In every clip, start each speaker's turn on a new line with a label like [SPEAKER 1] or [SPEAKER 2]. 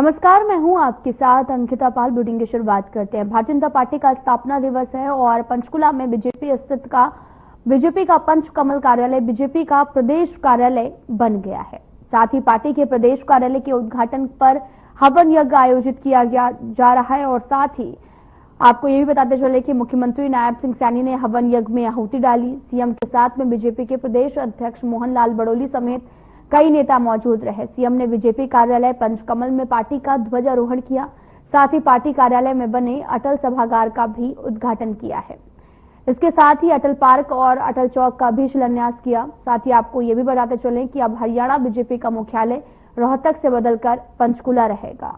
[SPEAKER 1] नमस्कार, मैं हूं आपके साथ अंकिता पाल। बुलेटिन की शुरुआत करते हैं। भारतीय जनता पार्टी का स्थापना दिवस है और पंचकुला में बीजेपी का पंचकमल कार्यालय बीजेपी का प्रदेश कार्यालय बन गया है। साथ ही पार्टी के प्रदेश कार्यालय के उद्घाटन पर हवन यज्ञ आयोजित किया जा रहा है और साथ ही आपको ये भी बताते चले कि मुख्यमंत्री नायब सिंह सैनी ने हवन यज्ञ में आहुति डाली। सीएम के साथ में बीजेपी के प्रदेश अध्यक्ष मोहन लाल बड़ोली समेत कई नेता मौजूद रहे। सीएम ने बीजेपी कार्यालय पंचकमल में पार्टी का ध्वजारोहण किया। साथ ही पार्टी कार्यालय में बने अटल सभागार का भी उद्घाटन किया है। इसके साथ ही अटल पार्क और अटल चौक का भी शिलान्यास किया। साथ ही आपको ये भी बताते चलें कि अब हरियाणा बीजेपी का मुख्यालय रोहतक से बदलकर पंचकुला रहेगा।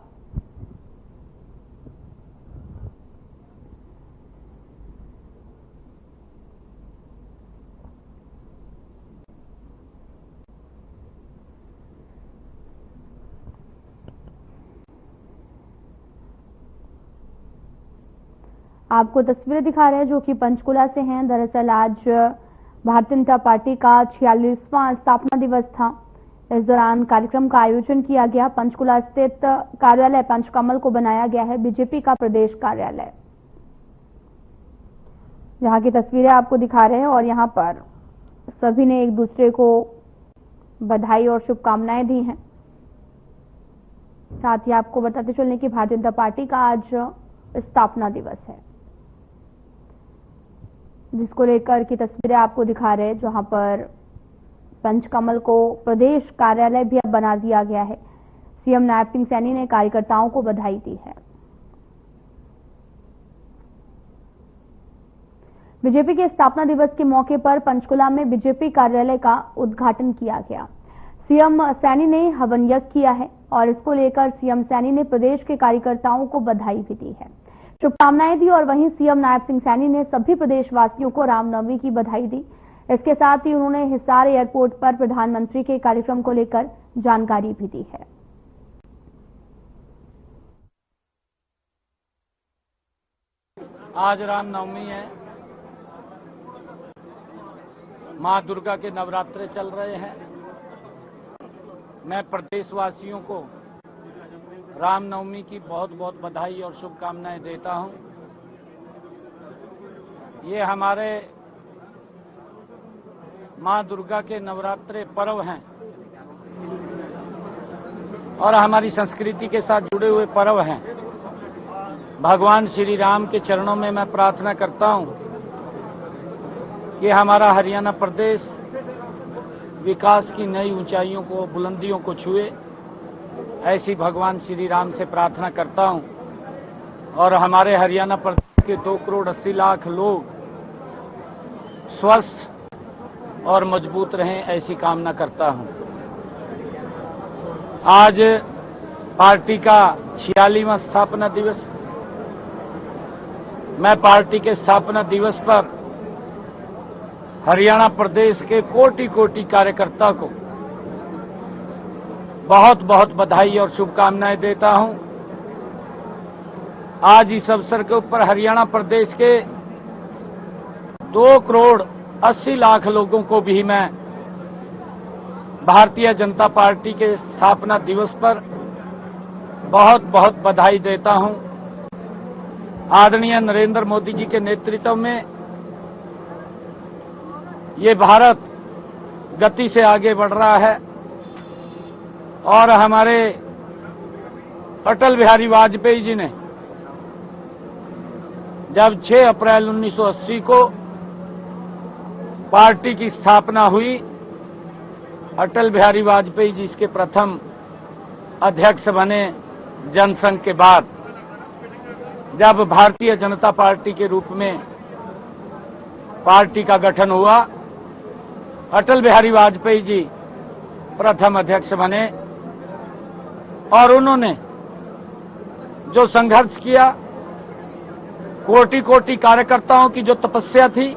[SPEAKER 1] आपको तस्वीरें दिखा रहे हैं जो कि पंचकुला से हैं। दरअसल आज भारतीय जनता पार्टी का 46वां स्थापना दिवस था। इस दौरान कार्यक्रम का आयोजन किया गया। पंचकुला स्थित कार्यालय पंचकमल को बनाया गया है बीजेपी का प्रदेश कार्यालय, जहां की तस्वीरें आपको दिखा रहे हैं और यहां पर सभी ने एक दूसरे को बधाई और शुभकामनाएं दी हैं। साथ ही आपको बताते चलने की भारतीय जनता पार्टी का आज स्थापना दिवस है, जिसको लेकर की तस्वीरें आपको दिखा रहे हैं, जहां पर पंचकमल को प्रदेश कार्यालय भी अब बना दिया गया है। सीएम नायब सिंह सैनी ने कार्यकर्ताओं को बधाई दी है। बीजेपी के स्थापना दिवस के मौके पर पंचकुला में बीजेपी कार्यालय का उद्घाटन किया गया। सीएम सैनी ने हवन यज्ञ किया है और इसको लेकर सीएम सैनी ने प्रदेश के कार्यकर्ताओं को बधाई भी दी है, शुभकामनाएं दी। और वहीं सीएम नायब सिंह सैनी ने सभी प्रदेशवासियों को रामनवमी की बधाई दी। इसके साथ ही उन्होंने हिसार एयरपोर्ट पर प्रधानमंत्री के कार्यक्रम को लेकर जानकारी भी दी है।
[SPEAKER 2] आज रामनवमी है, मां दुर्गा के नवरात्रे चल रहे हैं। मैं प्रदेशवासियों को रामनवमी की बहुत बहुत बधाई और शुभकामनाएं देता हूं। ये हमारे मां दुर्गा के नवरात्रे पर्व हैं और हमारी संस्कृति के साथ जुड़े हुए पर्व हैं। भगवान श्री राम के चरणों में मैं प्रार्थना करता हूं कि हमारा हरियाणा प्रदेश विकास की नई ऊंचाइयों को, बुलंदियों को छुए। ऐसी भगवान श्री राम से प्रार्थना करता हूं और हमारे हरियाणा प्रदेश के 2 करोड़ 80 लाख लोग स्वस्थ और मजबूत रहें, ऐसी कामना करता हूं। आज पार्टी का 46वां स्थापना दिवस। मैं पार्टी के स्थापना दिवस पर हरियाणा प्रदेश के कोटि कोटि कार्यकर्ता को बहुत बहुत बधाई और शुभकामनाएं देता हूं। आज इस अवसर के ऊपर हरियाणा प्रदेश के 2 करोड़ 80 लाख लोगों को भी मैं भारतीय जनता पार्टी के स्थापना दिवस पर बहुत बहुत बधाई देता हूं। आदरणीय नरेंद्र मोदी जी के नेतृत्व में ये भारत गति से आगे बढ़ रहा है और हमारे अटल बिहारी वाजपेयी जी ने जब 6 अप्रैल 1980 को पार्टी की स्थापना हुई, अटल बिहारी वाजपेयी जी इसके प्रथम अध्यक्ष बने। जनसंघ के बाद जब भारतीय जनता पार्टी के रूप में पार्टी का गठन हुआ, अटल बिहारी वाजपेयी जी प्रथम अध्यक्ष बने और उन्होंने जो संघर्ष किया, कोटि कोटि कार्यकर्ताओं की जो तपस्या थी,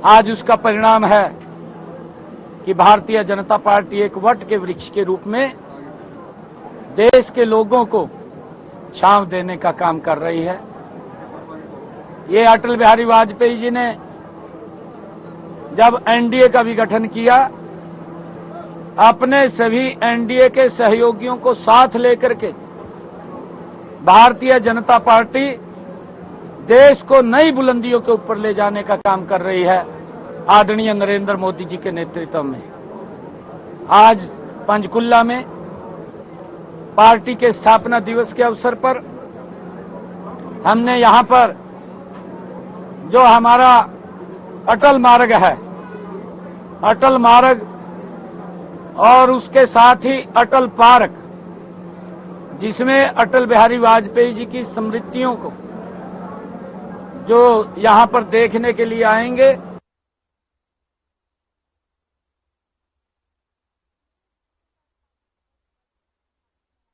[SPEAKER 2] आज उसका परिणाम है कि भारतीय जनता पार्टी एक वट के वृक्ष के रूप में देश के लोगों को छांव देने का काम कर रही है। ये अटल बिहारी वाजपेयी जी ने जब एनडीए का भी गठन किया अपने सभी एनडीए के सहयोगियों को साथ लेकर के भारतीय जनता पार्टी देश को नई बुलंदियों के ऊपर ले जाने का काम कर रही है। आदरणीय नरेंद्र मोदी जी के नेतृत्व में आज पंचकुला में पार्टी के स्थापना दिवस के अवसर पर हमने यहां पर जो हमारा अटल मार्ग है, अटल मार्ग और उसके साथ ही अटल पार्क, जिसमें अटल बिहारी वाजपेयी जी की स्मृतियों को जो यहां पर देखने के लिए आएंगे,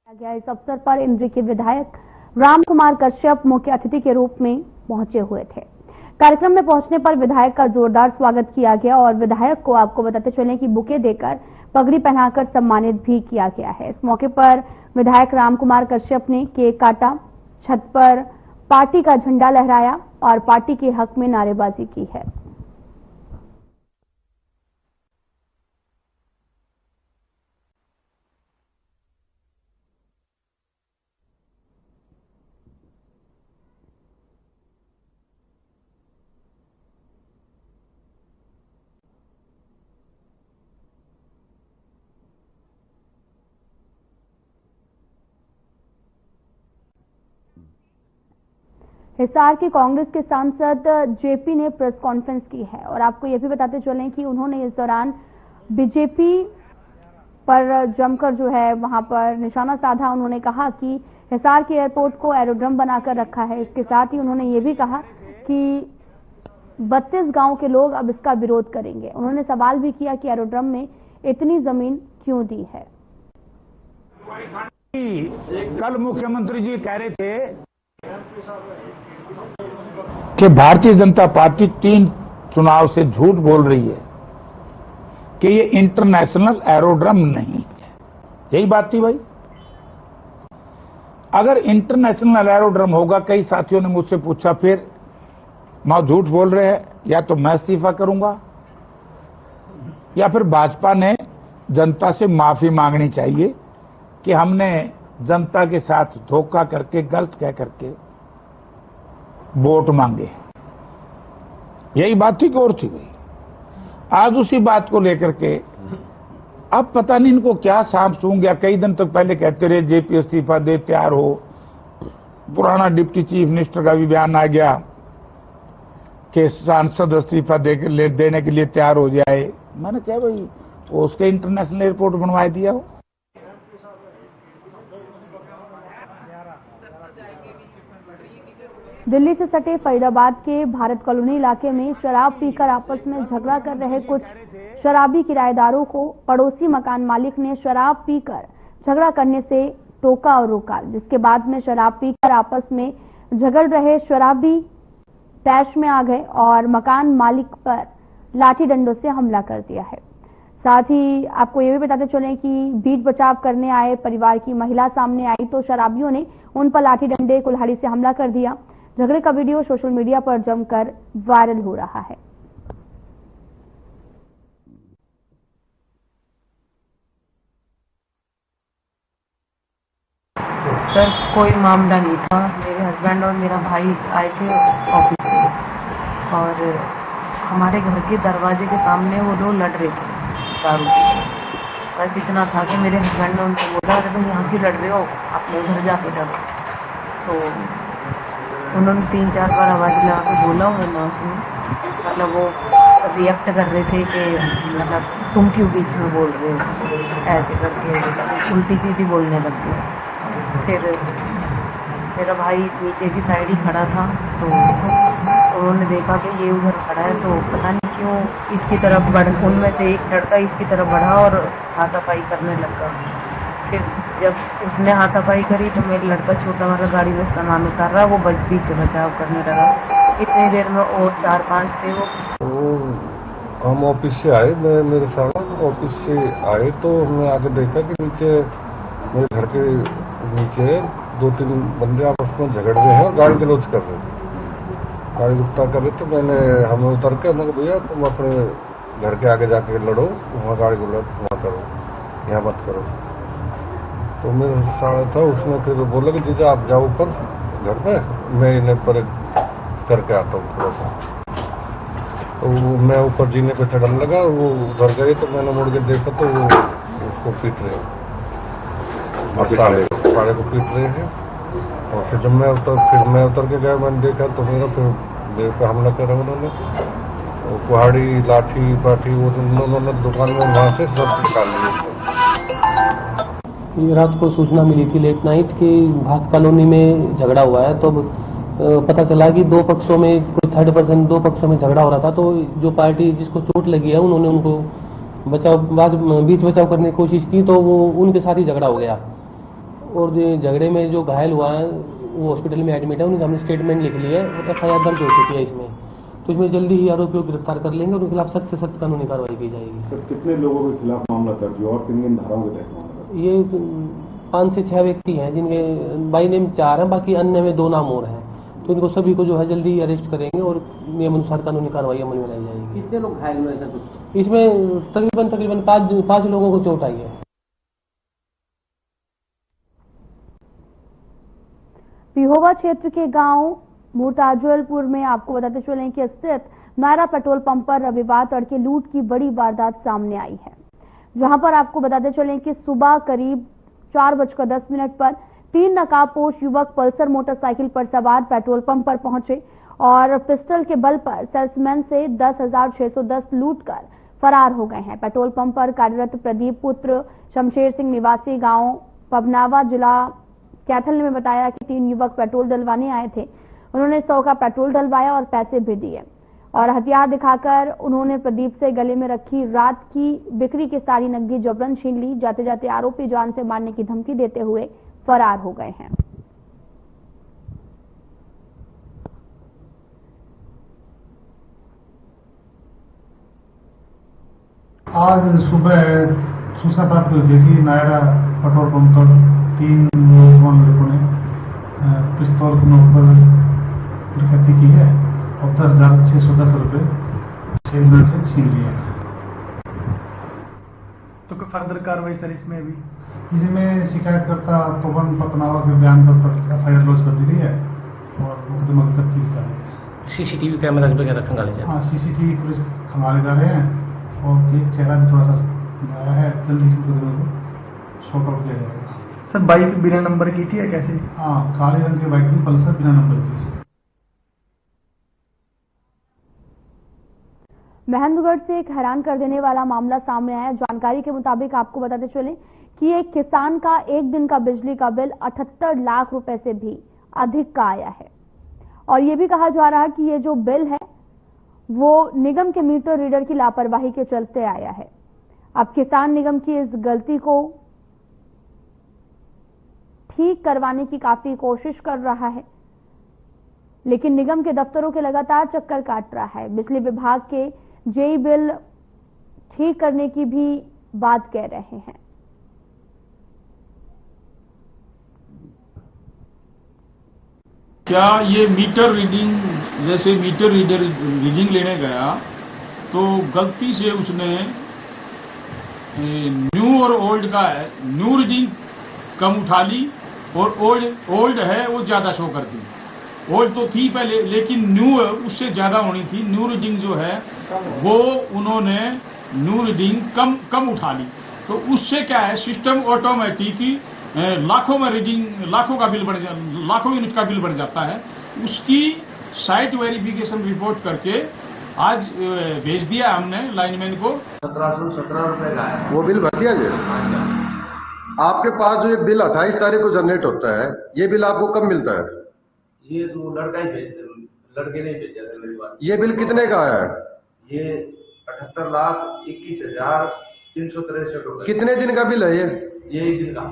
[SPEAKER 1] गया। इस अवसर पर इंद्री के विधायक रामकुमार कश्यप मुख्य अतिथि के रूप में पहुंचे हुए थे। कार्यक्रम में पहुंचने पर विधायक का जोरदार स्वागत किया गया और विधायक को आपको बताते चलें कि बुके देकर पगड़ी पहनाकर सम्मानित भी किया गया है। इस मौके पर विधायक रामकुमार कश्यप ने केक काटा, छत पर पार्टी का झंडा लहराया और पार्टी के हक में नारेबाजी की है। हिसार के कांग्रेस के सांसद जेपी ने प्रेस कॉन्फ्रेंस की है और आपको यह भी बताते चलें कि उन्होंने इस दौरान बीजेपी पर जमकर जो है वहां पर निशाना साधा। उन्होंने कहा कि हिसार के एयरपोर्ट को एरोड्रम बनाकर रखा है। इसके साथ ही उन्होंने ये भी कहा कि 32 गांव के लोग अब इसका विरोध करेंगे। उन्होंने सवाल भी किया कि एरोड्रम में इतनी जमीन क्यों दी है।
[SPEAKER 3] कल मुख्यमंत्री जी कह रहे थे कि भारतीय जनता पार्टी 3 चुनाव से झूठ बोल रही है कि ये इंटरनेशनल एरोड्रम नहीं है। यही बात थी भाई। अगर इंटरनेशनल एरोड्रम होगा, कई साथियों ने मुझसे पूछा फिर मां झूठ बोल रहे हैं, या तो मैं इस्तीफा करूंगा या फिर भाजपा ने जनता से माफी मांगनी चाहिए कि हमने जनता के साथ धोखा करके, गलत कह करके वोट मांगे। यही बात थी कि और थी भाई। आज उसी बात को लेकर के अब पता नहीं इनको क्या सांप सूंघ गया। कई दिन तक पहले कहते रहे जेपी इस्तीफा दे, तैयार हो। पुराना डिप्टी चीफ मिनिस्टर का भी बयान आ गया कि सांसद इस्तीफा देने के लिए तैयार हो जाए। मैंने कहा भाई उसके इंटरनेशनल एयरपोर्ट बनवा दिया हो।
[SPEAKER 1] दिल्ली से सटे फरीदाबाद के भारत कॉलोनी इलाके में शराब पीकर आपस में झगड़ा कर रहे कुछ शराबी किराएदारों को पड़ोसी मकान मालिक ने शराब पीकर झगड़ा करने से टोका और रोका, जिसके बाद में शराब पीकर आपस में झगड़ रहे शराबी तैश में आ गए और मकान मालिक पर लाठी डंडों से हमला कर दिया है। साथ ही आपको ये भी बताते चलें कि बीच बचाव करने आए परिवार की महिला सामने आई तो शराबियों ने उन पर लाठी डंडे कुल्हाड़ी से हमला कर दिया। झगड़े का वीडियो सोशल मीडिया पर जमकर वायरल हो रहा है।
[SPEAKER 4] सर कोई मामला नहीं था। मेरे हस्बैंड और मेरा भाई आए थे ऑफिस से और हमारे घर के दरवाजे के सामने वो लोग लड़ रहे थे दारू पी। बस इतना था कि मेरे हस्बैंड ने उनसे बोला, अरे भाई यहाँ क्यों लड़ रहे हो, अपने घर जाके लड़ो। तो उन्होंने 3-4 बार आवाज़ लगा के बोला उन्होंने उसमें, मतलब वो रिएक्ट कर रहे थे कि मतलब तुम क्यों बीच में बोल रहे हो, ऐसे करके उल्टी सीधी बोलने लग गए। फिर मेरा भाई नीचे की साइड ही खड़ा था तो उन्होंने देखा कि ये उधर खड़ा है तो पता नहीं क्यों इसकी तरफ बढ़, उनमें से एक लड़का इसकी तरफ बढ़ा और हाथापाई करने लगा। फिर जब उसने हाथापाई करी तो मेरा लड़का छोटा वाला गाड़ी में सामान उतार रहा, वो बीच बचाव करने लगा। इतनी देर में और 4-5 थे वो
[SPEAKER 5] हम ऑफिस से आए, मैं मेरे साथ ऑफिस से आए तो हमने आके देखा कि नीचे मेरे घर के नीचे 2-3 बंदे आपस में झगड़ रहे हैं और गाड़ी गलौज कर रहे थे। गाड़ी रुकता कर रहे तो हमें उतर के हमने कहा भैया तुम अपने घर के आगे जाके लड़ो, वहाँ गाड़ी गलौज ना करो। यहाँ मत करो। तो मेरा साला था, उसने फिर बोला कि जीजा आप जाओ ऊपर घर पे, मैं इन्हें पर करके आता हूँ थोड़ा सा। तो मैं ऊपर जीने पे चढ़ने लगा, वो उधर गए तो मैंने मुड़ के देखा तो वो उसको पीट रहे हैं, साले को पीट रहे हैं। और फिर जब मैं उतर के गया, मैंने देखा तो मेरा फिर मेरे पे हमला करा उन्होंने, कुहाड़ी लाठी पाठी वो उन्होंने दुकान में वहां से सब निकाल लिए।
[SPEAKER 6] ये रात को सूचना मिली थी लेट नाइट कि भात कॉलोनी में झगड़ा हुआ है। तो पता चला कि दो पक्षों में कोई थर्ड पर्सन, दो पक्षों में झगड़ा हो रहा था। तो जो पार्टी जिसको चोट लगी है उन्होंने उनको बीच बचाव करने की कोशिश की, तो वो उनके साथ ही झगड़ा हो गया। और जो झगड़े में जो घायल हुआ है वो हॉस्पिटल में एडमिट है, उनका हमने स्टेटमेंट लिख लिया है और FIR दर्ज हो चुकी है इसमें। तो इसमें जल्दी ही आरोपियों को गिरफ्तार कर लेंगे और उनके खिलाफ सख्त से सख्त कानूनी कार्रवाई की जाएगी।
[SPEAKER 7] सर, कितने लोगों के खिलाफ मामला दर्ज हुआ और किन धाराओं के तहत मामला?
[SPEAKER 6] ये 5 से 6 व्यक्ति हैं, जिनके बाई नेम 4 हैं, बाकी अन्य में 2 नाम और हैं। तो इनको सभी को जो है जल्दी अरेस्ट करेंगे और नियम अनुसार कानूनी कार्रवाई अमल में लाई जाएगी।
[SPEAKER 4] कितने लोग घायल हुए सर?
[SPEAKER 6] इसमें तकरीबन 5 लोगों को चोट आई है।
[SPEAKER 1] पिहोवा क्षेत्र के गांव मुर्ताजुलपुर में आपको बताते चलें कि स्थित नायरा पेट्रोल पंप पर रविवार तड़के लूट की बड़ी वारदात सामने आई है, जहां पर आपको बताते चलें कि सुबह करीब 4:10 पर 3 नकाबपोश युवक पल्सर मोटरसाइकिल पर सवार पेट्रोल पंप पर पहुंचे और पिस्टल के बल पर सेल्समैन से 10,610 लूट कर फरार हो गए हैं। पेट्रोल पंप पर कार्यरत प्रदीप पुत्र शमशेर सिंह निवासी गांव पबनावा जिला कैथल ने बताया कि 3 युवक पेट्रोल डलवाने आए थे। उन्होंने 100 का पेट्रोल डलवाया और पैसे भी दिए और हथियार दिखाकर उन्होंने प्रदीप से गले में रखी रात की बिक्री की सारी नकदी जबरन छीन ली। जाते जाते आरोपी जान से मारने की धमकी देते हुए फरार हो गए हैं।
[SPEAKER 8] आज सुबह सूचना प्राप्त हुई थी कि नायरा पेट्रोल पंप पर 3 नौजवान लड़कों ने पिस्तौल के नोक पर डकैती की है और 10,610 रुपये सेलमैन से छीन लिए हैं।
[SPEAKER 9] तो कोई फर्दर कार्रवाई सर इसमें भी?
[SPEAKER 8] इसमें शिकायतकर्ता पवन पतनावा के बयान पर FIR लॉन्च कर दी गई है और मुकदमा की तफ्तीश जारी है।
[SPEAKER 6] CCTV कैमरा वगैरह खंगाले जा रहे हैं।
[SPEAKER 8] हाँ, CCTV पुलिस खंगाले जा रहे हैं और एक चेहरा भी थोड़ा सा आया है, जल्दी इस मुकदमे को शॉर्ट आउट किया जाएगा।
[SPEAKER 9] सर बाइक बिना नंबर की थी या कैसे?
[SPEAKER 8] हाँ, काले रंग की बाइक थी, पल्सर बिना नंबर की।
[SPEAKER 1] महेंद्रगढ़ से एक हैरान कर देने वाला मामला सामने आया। जानकारी के मुताबिक आपको बताते चले कि एक किसान का एक दिन का बिजली का बिल 78 लाख रुपए से भी अधिक का आया है और यह भी कहा जा रहा है कि ये जो बिल है वो निगम के मीटर रीडर की लापरवाही के चलते आया है। अब किसान निगम की इस गलती को ठीक करवाने की काफी कोशिश कर रहा है, लेकिन निगम के दफ्तरों के लगातार चक्कर काट रहा है। बिजली विभाग के जेई बिल ठीक करने की भी बात कह रहे हैं।
[SPEAKER 2] क्या ये मीटर रीडिंग, जैसे मीटर रीडर रीडिंग लेने गया तो गलती से उसने न्यू और ओल्ड का है, न्यू रीडिंग कम उठा ली और ओल्ड है वो ज्यादा शो करती। ओल्ड तो थी पहले लेकिन न्यू उससे ज्यादा होनी थी। न्यू रीडिंग जो है वो उन्होंने न्यू रीडिंग कम उठा ली। तो उससे क्या है, सिस्टम ऑटोमेटिक लाखों में रीडिंग, लाखों यूनिट का बिल बढ़ जाता है। उसकी साइट वेरिफिकेशन रिपोर्ट करके आज भेज दिया हमने लाइनमैन को।
[SPEAKER 10] 1717 रुपए का है
[SPEAKER 5] वो बिल भर दिया जी। आपके पास जो ये बिल 28 तारीख को जनरेट होता है, ये बिल आपको कब मिलता है?
[SPEAKER 10] ये तो लड़का ही लड़के ने भेजा था मेरी बात।
[SPEAKER 5] ये बिल कितने का आया है?
[SPEAKER 10] ये 78,21,363 रुपए।
[SPEAKER 5] कितने दिन का बिल है ये?
[SPEAKER 10] एक दिन का।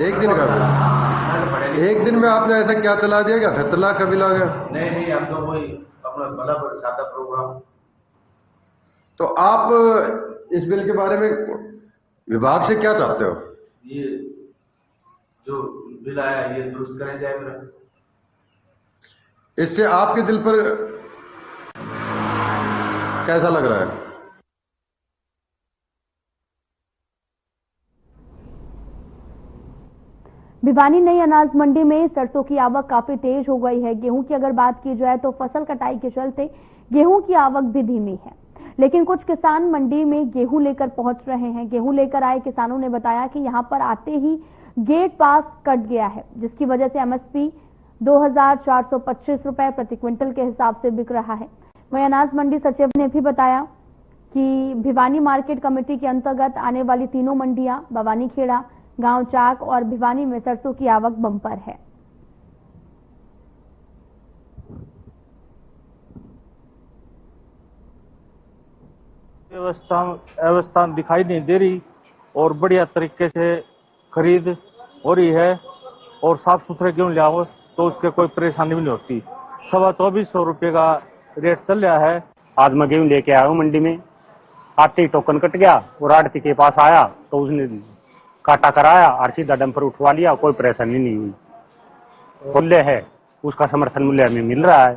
[SPEAKER 5] एक दिन का बिल? एक दिन में आपने ऐसा क्या चला दिया कि 78 लाख का बिल आ गया?
[SPEAKER 10] नहीं, हम तो वही अपना बड़ा सादा प्रोग्राम।
[SPEAKER 5] तो आप इस बिल के बारे में विभाग से क्या चाहते हो?
[SPEAKER 10] ये जो बिल आया ये दुरुस्त करें जाए मेरा।
[SPEAKER 5] इससे आपके दिल पर कैसा लग रहा है?
[SPEAKER 1] भिवानी नई अनाज मंडी में सरसों की आवक काफी तेज हो गई है। गेहूं की अगर बात की जाए तो फसल कटाई के चलते गेहूं की आवक भी धीमी है, लेकिन कुछ किसान मंडी में गेहूं लेकर पहुंच रहे हैं। गेहूं लेकर आए किसानों ने बताया कि यहां पर आते ही गेट पास कट गया है, जिसकी वजह से एमएसपी 2,425 रुपए प्रति क्विंटल के हिसाब से बिक रहा है। वहीं अनाज मंडी सचिव ने भी बताया कि भिवानी मार्केट कमेटी के अंतर्गत आने वाली तीनों मंडियां भवानीखेड़ा, गांव चाक और भिवानी में सरसों की आवक बम्पर है।
[SPEAKER 11] व्यवस्था दिखाई नहीं दे रही और बढ़िया तरीके से खरीद हो रही है और साफ सुथरे गेहूं लाओ तो उसके कोई परेशानी भी नहीं होती। 2400 रुपये का रेट चल रहा है।
[SPEAKER 12] आज मैं गेहूं लेके आया हूँ मंडी में, आते ही टोकन कट गया और आड़ती के पास आया तो उसने काटा कराया और सीधा डंपर उठवा लिया, कोई परेशानी नहीं हुई। मूल्य है उसका समर्थन मूल्य हमें मिल रहा है,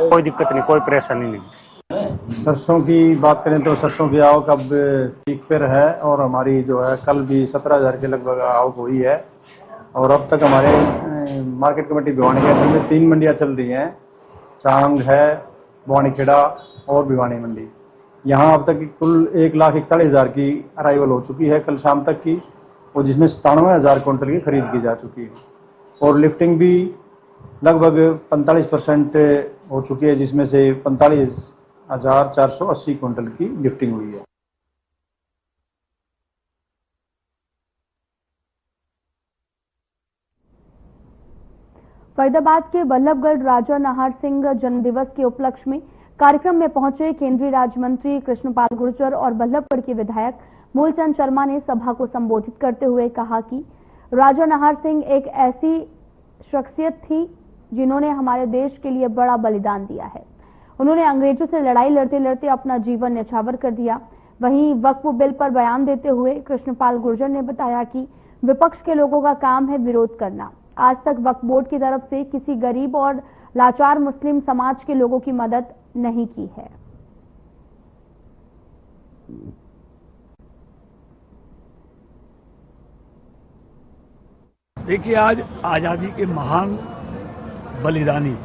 [SPEAKER 12] कोई दिक्कत नहीं, कोई परेशानी नहीं।
[SPEAKER 13] सरसों की बात करें तो सरसों की आवक अब पीक पर है और हमारी जो है कल भी 17,000 के लगभग आवक हुई है। और अब तक हमारे मार्केट कमेटी भिवानी के अंदर में 3 मंडियां चल रही हैं, चांग है, भवानीखेड़ा और भिवानी मंडी। यहाँ अब तक कुल 1,41,000 की अराइवल हो चुकी है कल शाम तक की, और जिसमें 97,000 क्विंटल की खरीद की जा चुकी है और लिफ्टिंग भी लगभग 45% हो चुकी है, जिसमें से 45,480 क्विंटल की लिफ्टिंग हुई है।
[SPEAKER 1] फरीदाबाद के बल्लभगढ़ राजा नाहर सिंह जन्मदिवस के उपलक्ष्य में कार्यक्रम में पहुंचे केंद्रीय राज्य मंत्री कृष्णपाल गुर्जर और बल्लभगढ़ के विधायक मूलचंद शर्मा ने सभा को संबोधित करते हुए कहा कि राजा नाहर सिंह एक ऐसी शख्सियत थी जिन्होंने हमारे देश के लिए बड़ा बलिदान दिया है। उन्होंने अंग्रेजों से लड़ाई लड़ते लड़ते अपना जीवन न्यौछावर कर दिया। वहीं वक्फ बिल पर बयान देते हुए कृष्णपाल गुर्जर ने बताया कि विपक्ष के लोगों का काम है विरोध करना। आज तक वक्फ बोर्ड की तरफ से किसी गरीब और लाचार मुस्लिम समाज के लोगों की मदद नहीं की है।
[SPEAKER 2] देखिए, आज आजादी के महान बलिदानी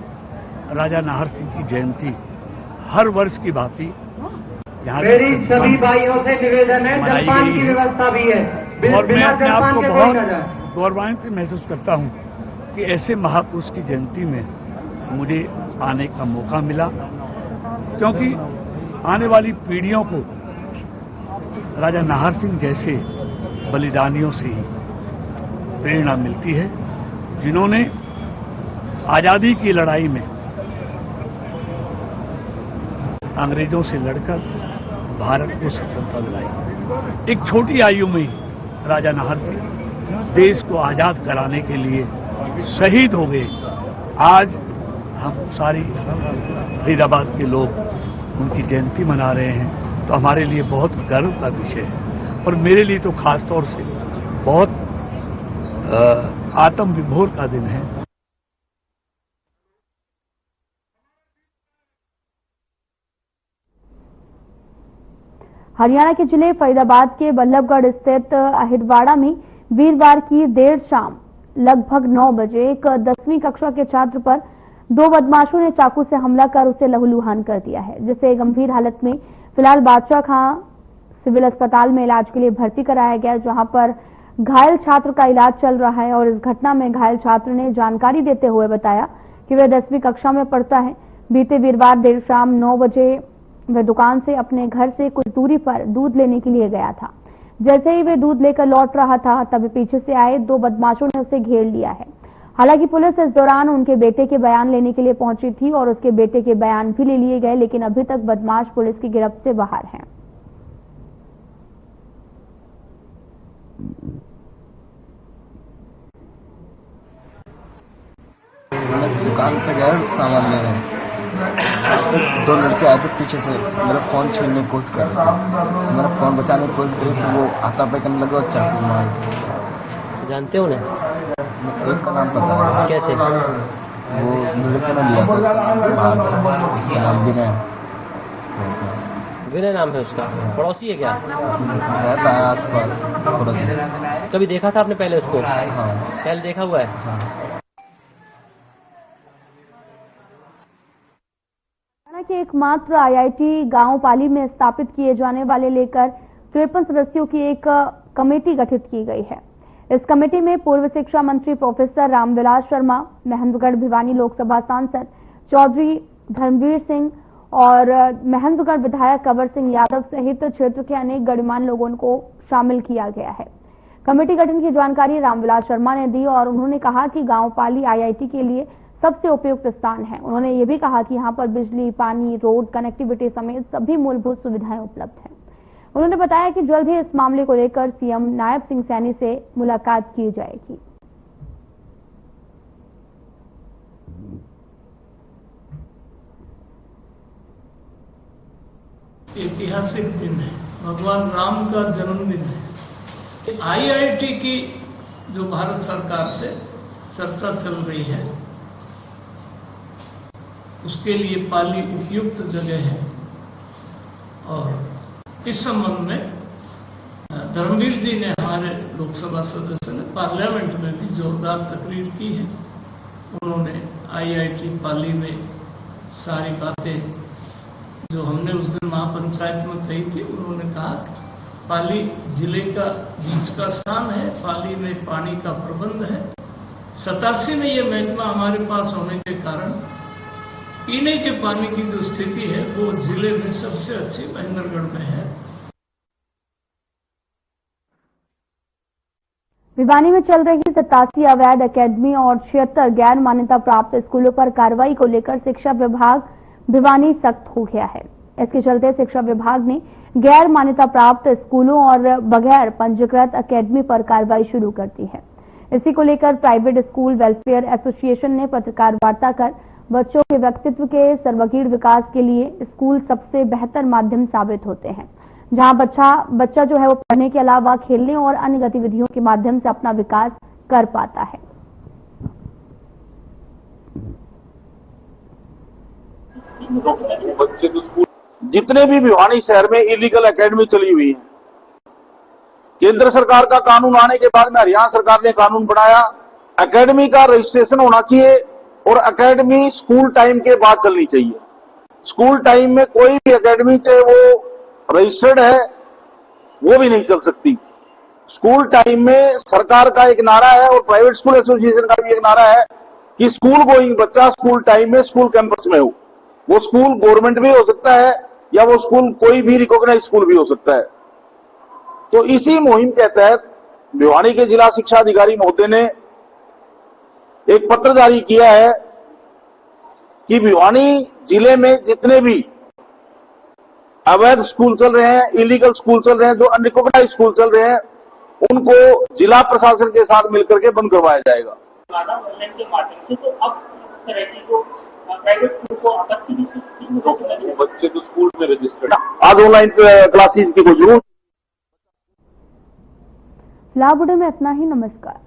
[SPEAKER 2] राजा नाहर सिंह की जयंती हर वर्ष की भांति
[SPEAKER 14] मेरी सभी भाइयों से निवेदन है, जलपान की व्यवस्था भी है
[SPEAKER 2] और मैं अपने आप को बहुत गौरवान्वित महसूस करता हूं कि ऐसे महापुरुष की जयंती में मुझे आने का मौका मिला, क्योंकि आने वाली पीढ़ियों को राजा नाहर सिंह जैसे बलिदानियों से ही प्रेरणा मिलती है, जिन्होंने आजादी की लड़ाई में अंग्रेजों से लड़कर भारत को स्वतंत्रता दिलाई। एक छोटी आयु में ही राजा नाहर सिंह देश को आजाद कराने के लिए शहीद हो गए। आज हम सारी फरीदाबाद के लोग उनकी जयंती मना रहे हैं, तो हमारे लिए बहुत गर्व का विषय है और मेरे लिए तो खास तौर से बहुत आत्म विभोर का दिन है।
[SPEAKER 1] हरियाणा के जिले फरीदाबाद के बल्लभगढ़ स्थित अहिरवाड़ा में वीरवार की देर शाम लगभग 9 बजे एक 10वीं कक्षा के छात्र पर 2 बदमाशों ने चाकू से हमला कर उसे लहूलुहान कर दिया है, जिसे गंभीर हालत में फिलहाल बादशाह खां सिविल अस्पताल में इलाज के लिए भर्ती कराया गया, जहां पर घायल छात्र का इलाज चल रहा है। और इस घटना में घायल छात्र ने जानकारी देते हुए बताया कि वह 10वीं कक्षा में पढ़ता है। बीते वीरवार देर शाम 9 बजे वह दुकान से अपने घर से कुछ दूरी पर दूध लेने के लिए गया था। जैसे ही वे दूध लेकर लौट रहा था, तभी पीछे से आए 2 बदमाशों ने उसे घेर लिया है। हालांकि पुलिस इस दौरान उनके बेटे के बयान लेने के लिए पहुंची थी और उसके बेटे के बयान भी ले लिए गए, लेकिन अभी तक बदमाश पुलिस की गिरफ्त से बाहर हैं।
[SPEAKER 15] दुकान पे गए सामान लेने, तो 2 लड़के आए थे पीछे से, मेरा फोन छीनने की कोशिश कर रहे थे। मेरा फोन बचाने की कोशिश करी तो वो हाथापाई करने लगे और चाकू मार।
[SPEAKER 6] जानते हो ना?
[SPEAKER 15] एक का नाम पता है।
[SPEAKER 6] कैसे?
[SPEAKER 15] वो लड़के ने लिया था, नाम भी नहीं।
[SPEAKER 6] विनय नाम है उसका, पड़ोसी है क्या?
[SPEAKER 15] रहता है आसपास।
[SPEAKER 6] कभी देखा था आपने पहले उसको?
[SPEAKER 15] हाँ।
[SPEAKER 6] पहले देखा हुआ है?
[SPEAKER 15] हाँ।
[SPEAKER 1] के एकमात्र आईआईटी गांव पाली में स्थापित किए जाने वाले लेकर 53 सदस्यों की एक कमेटी गठित की गई है। इस कमेटी में पूर्व शिक्षा मंत्री प्रोफेसर रामविलास शर्मा, महेंद्रगढ़ भिवानी लोकसभा सांसद चौधरी धर्मवीर सिंह और महेंद्रगढ़ विधायक कंवर सिंह यादव सहित क्षेत्र के अनेक गणमान्य लोगों को शामिल किया गया है। कमेटी गठन की जानकारी रामविलास शर्मा ने दी और उन्होंने कहा कि गांव पाली आईआईटी के लिए सबसे उपयुक्त स्थान है। उन्होंने ये भी कहा कि यहां पर बिजली, पानी, रोड कनेक्टिविटी समेत सभी मूलभूत सुविधाएं उपलब्ध हैं। उन्होंने बताया कि जल्द ही इस मामले को लेकर सीएम नायब सिंह सैनी से मुलाकात की जाएगी।
[SPEAKER 16] ऐतिहासिक दिन है, भगवान राम का जन्मदिन है। आईआईटी की जो भारत सरकार से चर्चा चल रही है उसके लिए पाली उपयुक्त जगह है और इस संबंध में धर्मवीर जी ने, हमारे लोकसभा सदस्य ने पार्लियामेंट में भी जोरदार तकरीर की है। उन्होंने आईआईटी पाली में सारी बातें जो हमने उस दिन महापंचायत में कही थी, उन्होंने कहा पाली जिले का बीच का स्थान है, पाली में पानी का प्रबंध है। 87 में ये महकमा हमारे पास होने के कारण पीने के पानी की जो स्थिति है वो जिले में सबसे अच्छी महेंद्रगढ़ में है।
[SPEAKER 1] भिवानी में चल रही 87 अवैध अकेडमी और 76 गैर मान्यता प्राप्त स्कूलों पर कार्रवाई को लेकर शिक्षा विभाग भिवानी सख्त हो गया है। इसके चलते शिक्षा विभाग ने गैर मान्यता प्राप्त स्कूलों और बगैर पंजीकृत अकेडमी पर कार्रवाई शुरू कर दी है। इसी को लेकर प्राइवेट स्कूल वेलफेयर एसोसिएशन ने पत्रकार वार्ता कर बच्चों के व्यक्तित्व के सर्वगीण विकास के लिए स्कूल सबसे बेहतर माध्यम साबित होते हैं, जहां बच्चा जो है वो पढ़ने के अलावा खेलने और अन्य गतिविधियों के माध्यम से अपना विकास कर पाता है।
[SPEAKER 17] बच्चे तो स्कूल, जितने भी भिवानी शहर में इलीगल एकेडमी चली हुई है, केंद्र सरकार का कानून आने के बाद में हरियाणा सरकार ने कानून बनाया, एकेडमी का रजिस्ट्रेशन होना चाहिए और एकेडमी स्कूल टाइम के बाद चलनी चाहिए। स्कूल टाइम में कोई भी एकेडमी चाहे वो रजिस्टर्ड है वो भी नहीं चल सकती। स्कूल टाइम में सरकार का एक नारा है और प्राइवेट स्कूल एसोसिएशन का भी एक नारा है कि स्कूल गोइंग बच्चा स्कूल टाइम में स्कूल कैंपस में हो। वो स्कूल गवर्नमेंट भी हो सकता है या वो स्कूल कोई भी रिकॉग्नाइज स्कूल भी हो सकता है। तो इसी मुहिम के तहत भिवानी के जिला शिक्षा अधिकारी महोदय ने एक पत्र जारी किया है कि भिवानी जिले में जितने भी अवैध स्कूल चल रहे हैं, इलीगल स्कूल चल रहे हैं, जो अनरिकॉग्नाइज स्कूल चल रहे हैं, उनको जिला प्रशासन के साथ मिलकर के बंद करवाया जाएगा।
[SPEAKER 18] ऑनलाइन के माध्यम से, तो अब इस तरह की जो प्राइवेट स्कूल को आपत्ति
[SPEAKER 17] बच्चे तो स्कूल में रजिस्टर्ड, आज ऑनलाइन क्लासेस की कोई जरूरत।
[SPEAKER 1] लाभ में इतना ही। नमस्कार।